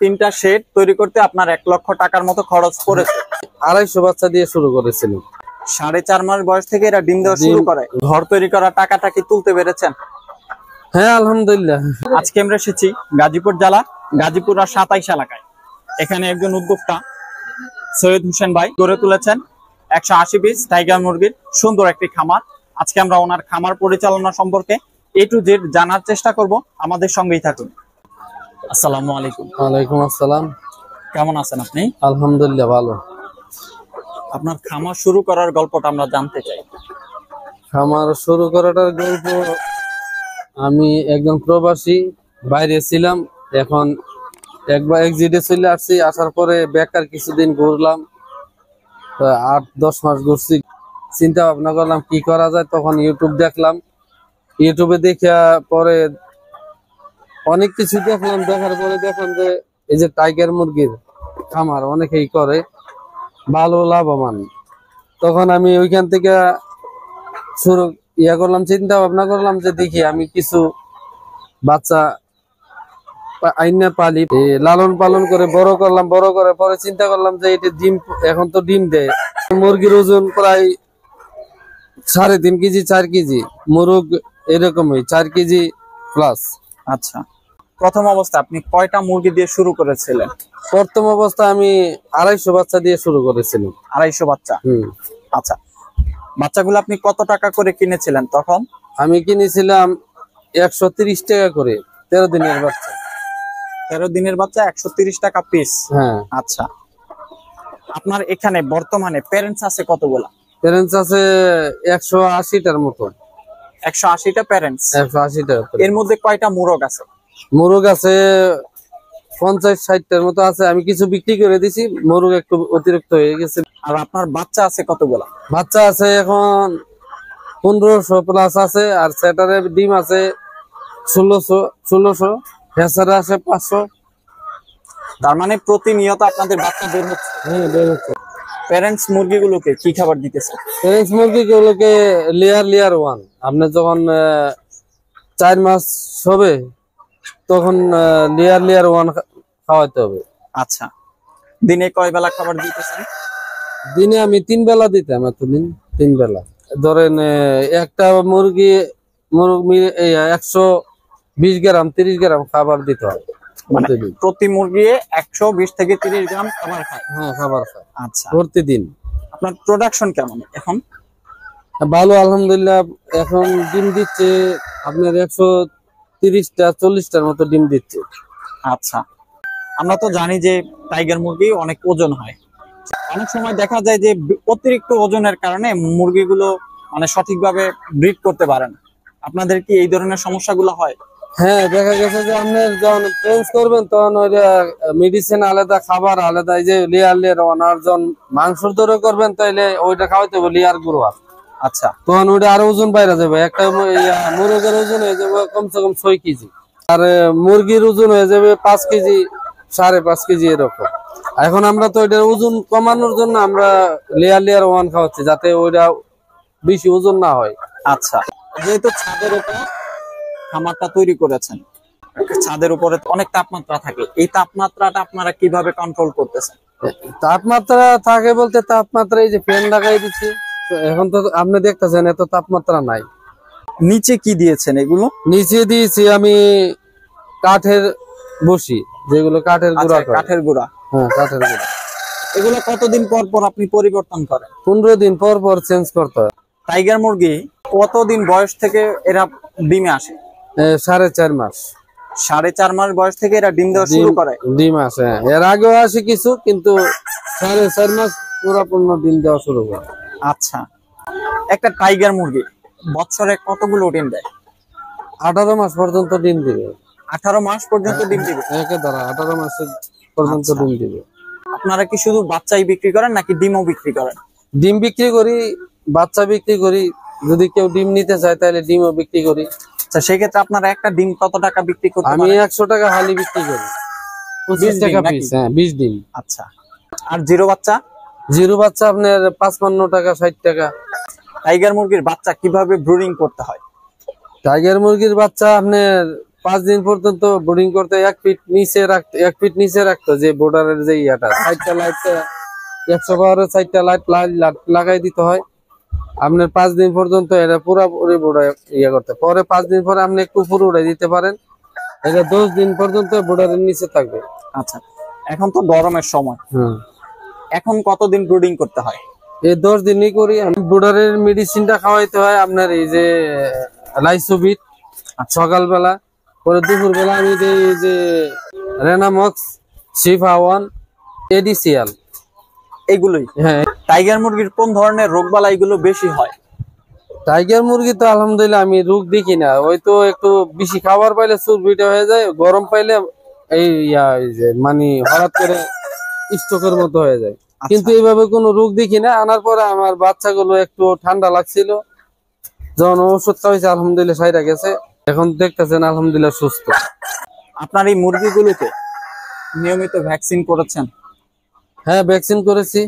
3টা শেড তৈরি করতে আপনার 1 লক্ষ টাকার মতো খরচ পড়েছে। 250 বাচ্চা দিয়ে শুরু করেছিলাম। 4.5 মাস বয়স থেকে এরা ডিম দেওয়া শুরু করে। ঘর তৈরি করার টাকাটা কি তুলতে পেরেছেন? হ্যাঁ, আলহামদুলিল্লাহ। আজকে আমরা এসেছি গাজীপুর জেলা গাজীপুর আর 27 এলাকায়। এখানে একজন উদ্যোক্তা সৈয়দ হোসেন ভাই গড়ে তুলেছেন 180 পিস টাইগার মুরগির সুন্দর একটি খামার। আজকে আমরা ওনার খামার পরিচালনা সম্পর্কে A to Z জানার চেষ্টা করব। আমাদের সঙ্গেই থাকুন। আসসালামু আলাইকুম। ওয়ালাইকুম আসসালাম। কেমন আছেন আপনি? আলহামদুলিল্লাহ, ভালো। আপনার খামার শুরু করার গল্পটা আমরা জানতে চাই। খামার শুরু করাটার গল্প, আমি একজন প্রবাসী, বাইরে ছিলাম। এখন একবার এক্সিটে চলে আসছি। আসার পরে বেকার কিছুদিন ঘুরলাম, 8-10 মাস ঘুরছি। চিন্তা ভাবনা করলাম কি করা যায়। তখন ইউটিউব দেখলাম। ইউটিউবে দেখে পরে অনেক কিছু দেখলাম। দেখার পরে দেখলাম যে এই যে টাইগার মুরগির খামার অনেকেই করে, ভালো লাভবান। তখন আমি ওইখান থেকে শুরু করলাম, চিন্তা ভাবনা করলাম যে দেখি আমি কিছু বাচ্চা আইনা পালি, লালন পালন করে বড় করলাম। বড় করে পরে চিন্তা করলাম যে এটা ডিম, এখন তো ডিম দেয়। মুরগির ওজন প্রায় 3.5 কেজি 4 কেজি, মুরগ এরকমই 4 কেজি প্লাস। আচ্ছা, প্রথম অবস্থা আপনি কয়টা মুরগি দিয়ে শুরু করেছিলেন? প্রথম অবস্থা আমি 250 বাচ্চা দিয়ে শুরু করেছিলাম। 250 বাচ্চা? আচ্ছা, বাচ্চাগুলো আপনি কত টাকা করে কিনেছিলেন তখন? আমি কিনেছিলাম 130 টাকা করে, 13 দিনের বাচ্চা। 13 দিনের বাচ্চা 130 টাকা পিস? হ্যাঁ। আচ্ছা, আপনার এখানে বর্তমানে প্যারেন্টস আছে কতগুলা? প্যারেন্টস আছে 180টার মতো। 180টা প্যারেন্টস? 180টা। এর মধ্যে কয়টা মুরগ আছে? মুরগ আছে 50-60টার মতো আছে। আমি কিছু বিক্রি করে দিছি, মুরগ একটু অতিরিক্ত হয়ে গেছে। আর আপনার বাচ্চা আছে কতগুলা? বাচ্চা আছে এখন 1500 প্লাস আছে। আর সেটারের ডিম আছে 1600, ফেসারে আছে 500। তার মানে প্রতিনিয়ত আপনাদের বাচ্চা বের হচ্ছে? হ্যাঁ, বের হচ্ছে। প্যারেন্টস মুরগিগুলোকে কি খাবার দিতেছে? প্যারেন্টস মুরগিগুলোকে লেয়ার 1। আপনি যখন 4 মাস হবে তখন লেয়ার 1 খাওয়াইতে হবে। আচ্ছা, দিনে কয় বেলা খাবার দিতেছেন? দিনে আমি 3 বেলা দিতাম। এতদিন 3 বেলা। ধরেন একটা মুরগি 120 গ্রাম 30 গ্রাম খাবার দিতে হয়। মানে প্রতি মুরগি 120 থেকে 30 গ্রাম খাবার খায়? হ্যাঁ, খাবার খায়। আচ্ছা, প্রতিদিন। আপনার প্রোডাকশন কেমন এখন? ভালো, আলহামদুলিল্লাহ। এখন ডিম দিচ্ছে আপনার 130টা 40টার মতো ডিম দিচ্ছে। আচ্ছা, আমরা তো জানি যে টাইগার মুরগি অনেক ওজন হয়। অনেক সময় দেখা যায় যে অতিরিক্ত ওজনের কারণে মুরগিগুলো মানে সঠিকভাবে ব্রিড করতে পারে না। আপনাদের কি এই ধরনের সমস্যাগুলো হয়? হ্যাঁ, দেখা গেছে যে আপনি যখন চেঞ্জ করবেন তখন ওইটা মেডিসিন আলাদা, খাবার আলাদা। এই যে লেয়ার ওনার যখন মাংসর দরে করবেন তাইলে ওইটা খাওয়াইতে হবে লেয়ার গুঁড়ো। আচ্ছা, তখন ওইটা আরো ওজন বাইরে যাবে। একটা মুরগের ওজন হয়ে যাবে কমসে কম 6 কেজি। আর মুরগির ওজন হয়ে যাবে 5 কেজি 5.5 কেজি এরকম। এখন আমরা তো ওইটার ওজন কমানোর জন্য আমরা লেয়ার 1 খাওয়াচ্ছি, যাতে ওইটা বেশি ওজন না হয়। আচ্ছা, যেহেতু ছাদের উপর খামারটা তৈরি করেছেন, ছাদের উপরে অনেক তাপমাত্রা থাকে, এই তাপমাত্রাটা আপনারা কিভাবে কন্ট্রোল করতেছেন? তাপমাত্রা থাকে বলতে তাপমাত্রা এই যে ফ্যান লাগাই দিচ্ছি। এখন তো আপনি দেখতেছেন এত তাপমাত্রা নাই। নিচে কি দিয়েছেন এগুলো? নিচে দিয়েছি আমি কাঠের বসি, যেগুলো কাঠের গুঁড়া। কাঠের গুঁড়া? হ্যাঁ, কাঠের গুঁড়া। এগুলো কতদিন পর পর আপনি পরিবর্তন করেন? 15 দিন পর পর চেঞ্জ করতে হয়। টাইগার মুরগি কতদিন বয়স থেকে এরা ডিমে আসে? 4.5 মাস। 4.5 মাস বয়স থেকে এরা ডিম দেওয়া শুরু করে? ডিম আসে, এর আগেও আসে কিছু, কিন্তু 4.5 মাস পুরোপূর্ণ ডিম দেওয়া শুরু করে। আচ্ছা, একটা টাইগার মুরগি বছরে কতগুলো ডিম দেয়? 18 মাস পর্যন্ত ডিম দিবে। 18 মাস পর্যন্ত ডিম দিবে? একে দ্বারা 18 মাস পর্যন্ত ডিম দিবে। আপনারা কি শুধু বাচ্চাই বিক্রি করেন নাকি ডিমও বিক্রি করেন? ডিম বিক্রি করি, বাচ্চা বিক্রি করি। যদি কেউ ডিম নিতে চায় তাহলে ডিমও বিক্রি করি। আচ্ছা, সেক্ষেত্রে আপনারা একটা ডিম কত টাকা বিক্রি করতে পারেন? আমি 100 টাকা হালি বিক্রি করি। 25 টাকা পিস। হ্যাঁ, 20 ডিম। আচ্ছা, আর জিরো বাচ্চা? জিরো বাচ্চা আপনার 55 টাকা 60 টাকা। টাইগার মুরগির বাচ্চা কিভাবে ব্রুডিং করতে হয়? টাইগার মুরগির বাচ্চা আপনার 5 দিন পর্যন্ত বোর্ডিং করতে 1 ফিট নিচে রাখতো, যে বোর্ডারের যে ইয়াটা সাইডটা লাইট 100 পাওয়ারের সাইডটা লাইট লাগাই দিতে হয়। আপনার 5 দিন পর্যন্ত এটা পুরোপুরি বোর্ডার ইয়ে করতে, পরে 5 দিন পরে আপনি একটু উপরে উড়াই দিতে পারেন। এটা 10 দিন পর্যন্ত বোর্ডারের নিচে থাকবে। আচ্ছা, এখন তো গরমের সময়, এখন কতদিন ব্রুডিং করতে হয়? এই 10 দিনই করি। আমি বোর্ডারের মেডিসিনটা খাওয়াইতে হয় আপনার এই যে লাইসোবিট সকালবেলা, পরে দুপুর বেলা আমি এই যে রেনামক্স, সিফা-1, এডিসিয়াল, এগুলোই। হ্যাঁ। টাইগার মুরগির কোন ধরনের রোগবালাই এগুলো বেশি হয়? টাইগার মুরগি তো আলহামদুলিল্লাহ আমি রোগ দেখি না, ওই তো একটু বেশি খাবার পাইলে চর্বিটা হয়ে যায়, গরম পাইলে এই যে মানে হঠাৎ করে স্ট্রোকের মতো হয়ে যায়। কিন্তু এইভাবে কোনো রোগ দেখি না। আনার পরে আমার বাচ্চাগুলো একটু ঠান্ডা লাগছিল, যখন ওষুধ খাওয়াইছে আলহামদুলিল্লাহ সাইরা গেছে, এখন দেখতেছেন আলহামদুলিল্লাহ সুস্থ। আপনার এই মুরগিগুলোকে নিয়মিত ভ্যাকসিন করেছেন? হ্যাঁ, ভ্যাকসিন করেছি।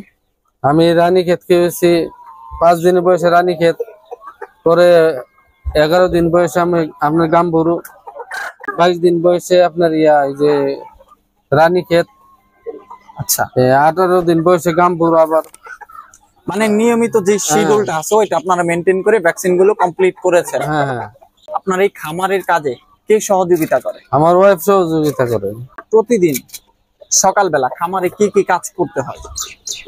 আমি রানীক্ষেত খেয়েছি, 5 দিনের বয়সে রানীক্ষেত, পরে 11 দিন বয়সে আমি আপনার গাম্বুরু, 22 দিন বয়সে আপনার এই যে রানীক্ষেত। আচ্ছা, 18 দিন বয়সে গাম্বুরু। আবার মানে নিয়মিত যে শিডিউলটা আছে ওইটা আপনারা মেনটেন করে ভ্যাকসিন গুলো কমপ্লিট করেছেন। হ্যাঁ হ্যাঁ। আপনার এই খামারের কাজে কে সহযোগিতা করে? আমার ওয়াইফ সহযোগিতা করে। প্রতিদিন সকালবেলা খামারে কি কি কাজ করতে হয়?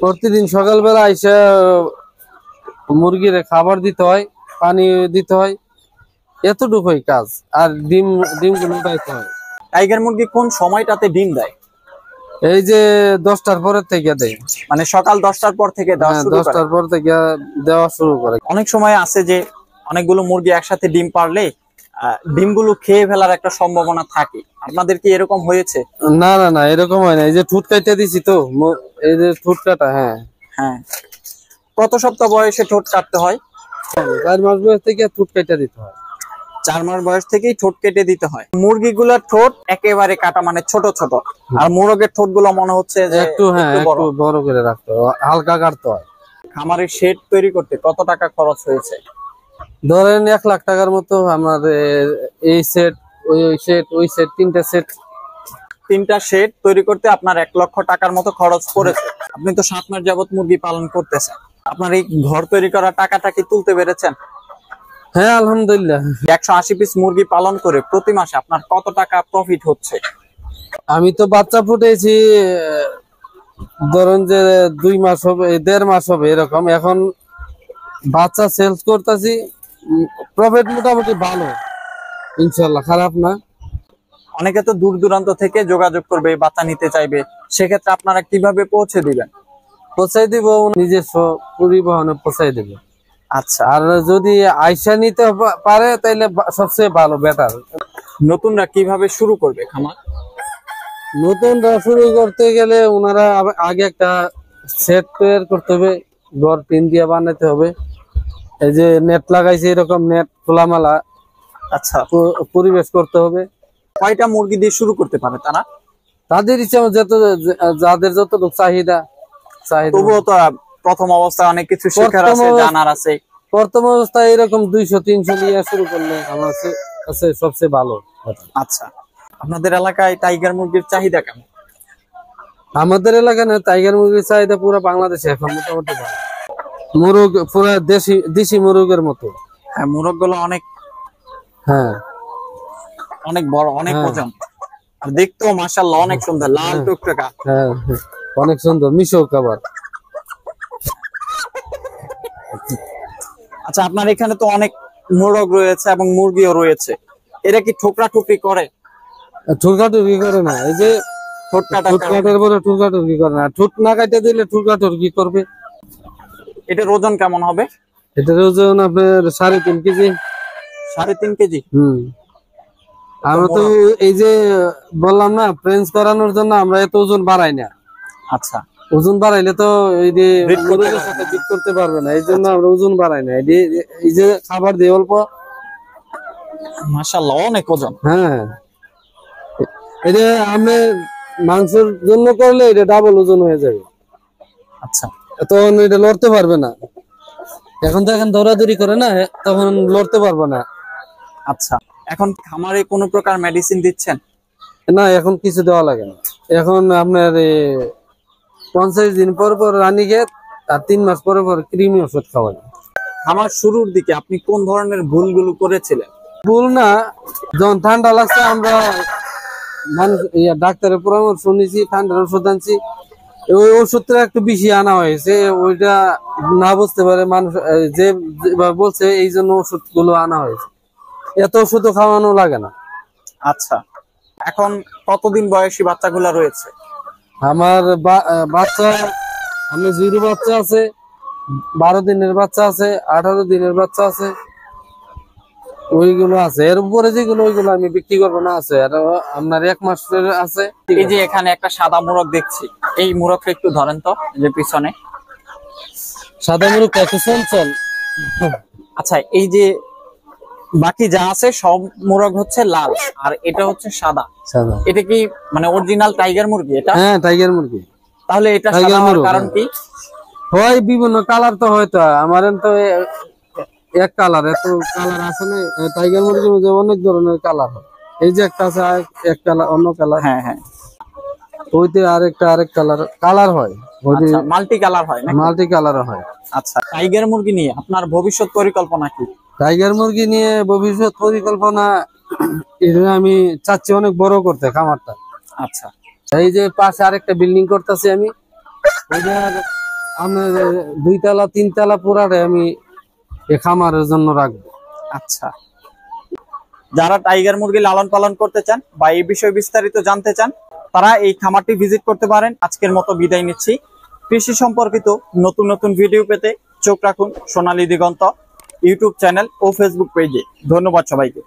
প্রতিদিন সকালবেলা আইসা মুরগির খাবার দিতে হয়, পানি দিতে হয়, এতটুকুই কাজ। আর ডিম গুলো উঠাইতে হয়। টাইগার মুরগি কোন সময়টাতে ডিম দেয়? এই যে 10টার পরের থেকে দেয়, মানে সকাল 10টার পর থেকে দেওয়া শুরু করে? 10টার পর থেকে দেওয়া শুরু করে। অনেক সময় আছে যে অনেকগুলো মুরগি একসাথে ডিম পারলে ডিমগুলো খেয়ে ফেলার একটা সম্ভাবনা থাকে, আপনাদের কি এরকম হয়েছে? না না না, এরকম হয় না। এই যে ঠুট কাইতে দিছি তো, এই যে ঠুট কাটা। হ্যাঁ হ্যাঁ। কত সপ্তাহ বয়সে ঠোঁট কাটতে হয়? 4 মাস বয়স থেকে ঠুট কাইতে দিতে হয়। 4 মাস বয়স থেকেই ঠোঁট কেটে দিতে হয়। মুরগিগুলোর ঠোঁট একেবারে কাটা, মানে ছোট ছোট, আর মোরগের ঠোঁট গুলো মনে হচ্ছে যে একটু বড় করে রাখতে হয়, হালকা কাটতে হয়। খামারের শেড তৈরি করতে কত টাকা খরচ হয়েছে? ধরেন 1 লাখ টাকার মতো। আমার এই সেট, ওই সেট 3টা সেট। 3টা শেড তৈরি করতে আপনার 1 লক্ষ টাকার মতো খরচ পড়েছে। আপনি তো 7 মাস যাবত মুরগি পালন করতেছেন, আপনার এই ঘর তৈরি করার টাকাটা কি তুলতে পেরেছেন? হ্যাঁ আলহামদুলিল্লাহ। 180 পিস মুরগি পালন করে প্রতি মাসে আপনার কত টাকা প্রফিট হচ্ছে? আমি তো বাচ্চা ফুটেছি ধরেন যে 2 মাস হবে, 1.5 মাস হবে এরকম। এখন বাচ্চা সেলস করতেছি, প্রফিট মোটামুটি ভালো ইনশাল্লাহ, খারাপ না। অনেকে তো দূর দূরান্ত থেকে যোগাযোগ করবে, বাচ্চা নিতে চাইবে, সেক্ষেত্রে আপনারা কিভাবে পৌঁছে দিবেন? পৌঁছাই দিব, নিজস্ব পরিবহনে পৌঁছাই দেবে। আচ্ছা, আর যদি আইসা নিতে পারে তাইলে সবচেয়ে ভালো, বেটার। নতুনরা কিভাবে শুরু করবে খামার? নতুনরা শুরু করতে গেলে ওনারা আগে একটা সেট তৈরি করতে হবে, ঘর টিন দিয়ে বানাতে হবে। এই যে নেট লাগাইছে, এরকম নেট খোলামেলা আচ্ছা, পরিবেশ করতে হবে। কয়টা মুরগি দিয়ে শুরু করতে পারে তারা? তাদের ইচ্ছা, যাদের যতটুকু চাহিদা। তবুও তো প্রথম অবস্থায় অনেক কিছু শেখার আছে, জানার আছে। প্রথম অবস্থায় এরকম 200-300 নিয়ে শুরু করলে আমার কাছে সবচেয়ে ভালো। আচ্ছা, আপনাদের এলাকায় টাইগার মুরগির চাহিদা কেমন? আমাদের এলাকায় না, টাইগার মুরগির চাহিদা পুরো বাংলাদেশে এখন মোটামুটি ভালো। মুরগ পুরো দেশি মুরগের মতো। হ্যাঁ, মুরগ গুলো অনেক, হ্যাঁ অনেক বড়, অনেক ওজন, আর দেখতেও মাশাআল্লাহ অনেক সুন্দর, লাল টুকটুকা। হ্যাঁ, অনেক সুন্দর, মিশো খাবার। আচ্ছা, আপনার এখানে তো অনেক মোরগ রয়েছে এবং মুরগিও রয়েছে, এরা কি ঠোকরা টুকরি করে? ঠুকাটুকি করে না। এই যে ঠোঁট কাটার পরে ঠুকাটুকি করে না। ঠোঁট না কাটে দিলে ঠুকাটুকি করবে। এটার ওজন কেমন হবে? এটার ওজন আপনার 3.5 কেজি। 3.5 কেজি। আমরা তো এই যে বললাম না, ফ্রেঞ্চ করানোর জন্য আমরা এত ওজন বাড়াই না। আচ্ছা, ওজন বাড়াইলে তো এই যে মুরগির সাথে বিট করতে পারবে না, এই জন্য আমরা ওজন বাড়াই না। এই যে খাবার দিই অল্প। মাশাআল্লাহ অনেক ওজন। হ্যাঁ, এটা আমি মাংসের জন্য করলে এটা ডাবল ওজন হয়ে যাবে। আচ্ছা, তখন এটা লড়তে পারবে না। এখন তো এখন দৌড়াদৌড়ি করে না, তখন লড়তে পারবে না। আচ্ছা, এখন খামারে কোনো প্রকার মেডিসিন দিচ্ছেন? না, এখন কিছু দেওয়া লাগে না। এখন আপনার 50 দিন পর পর রানীক্ষেত আর 3 মাস পরে পর কৃমি ওষুধ খাওয়াই। আমার শুরুর দিকে আপনি কোন ধরনের ভুলগুলো করেছিলেন? ভুল না, যখন ঠান্ডা লাগছে আমরা মানুষ ডাক্তারের পরামর্শ নিয়েছি, ঠান্ডার ওষুধ আনছি। ওই ওষুধটা একটু বেশি আনা হয়েছে, ওইটা না বুঝতে পারে মানুষ যে বলছে, এই জন্য ওষুধ গুলো আনা হয়েছে। এত ওষুধ খাওয়ানো লাগে না। আচ্ছা, এখন কতদিন বয়সী বাচ্চাগুলো রয়েছে? আমার বাচ্চা, আমি জিরো বাচ্চা আছে, 12 দিনের বাচ্চা আছে, 18 দিনের বাচ্চা আছে, ওইগুলো আছে। এর উপরে যেগুলো ওইগুলো আমি বিক্রি করবো না, আছে আর আপনার 1 মাসের আছে। এই যে এখানে একটা সাদা মোরগ দেখছি, এই মোরগটা একটু ধরেন তো, যে পিছনে সাদা মুরগ একটু চঞ্চল। আচ্ছা, এই যে বাকি যা আছে সব মোরগ হচ্ছে লাল, আর এটা হচ্ছে সাদা। সাদা, এটা কি মানে অরিজিনাল টাইগার মুরগি এটা? হ্যাঁ, টাইগার মুরগি। তাহলে এটা টাইগার সাদা হওয়ার মুরগ, কারণ কি? হয় বিভিন্ন কালার তো হয়তো, আমার তো এক কালার, এত কালার আছে না। টাইগার মুরগির মধ্যে অনেক ধরনের কালার হয়। এই যে একটা আছে এক কালার, অন্য কালার, হ্যাঁ হ্যাঁ, ওইতে আরেক কালার হয়, মাল্টি কালার হয় না? মাল্টি কালার হয়। আচ্ছা, টাইগার মুরগি নিয়ে আপনার ভবিষ্যৎ পরিকল্পনা কি? টাইগার মুরগি নিয়ে ভবিষ্যৎ পরিকল্পনা, এটা আমি চাচ্ছি অনেক বড় করতে খামারটা। আচ্ছা, এই যে পাশে আরেকটা বিল্ডিং করতেছি আমি, ওইটার আপনার 2 তলা 3 তলা পুরাটাই আমি এই খামারের জন্য রাখবো। আচ্ছা, যারা টাইগার মুরগি লালন পালন করতে চান বা এই বিষয়ে বিস্তারিত জানতে চান, তারা এই খামারটি ভিজিট করতে পারেন। আজকের মতো বিদায় নিচ্ছি। কৃষি সম্পর্কিত নতুন নতুন ভিডিও পেতে চোখ রাখুন সোনালী দিগন্ত ইউটিউব চ্যানেল ও ফেসবুক পেজে। ধন্যবাদ সবাইকে।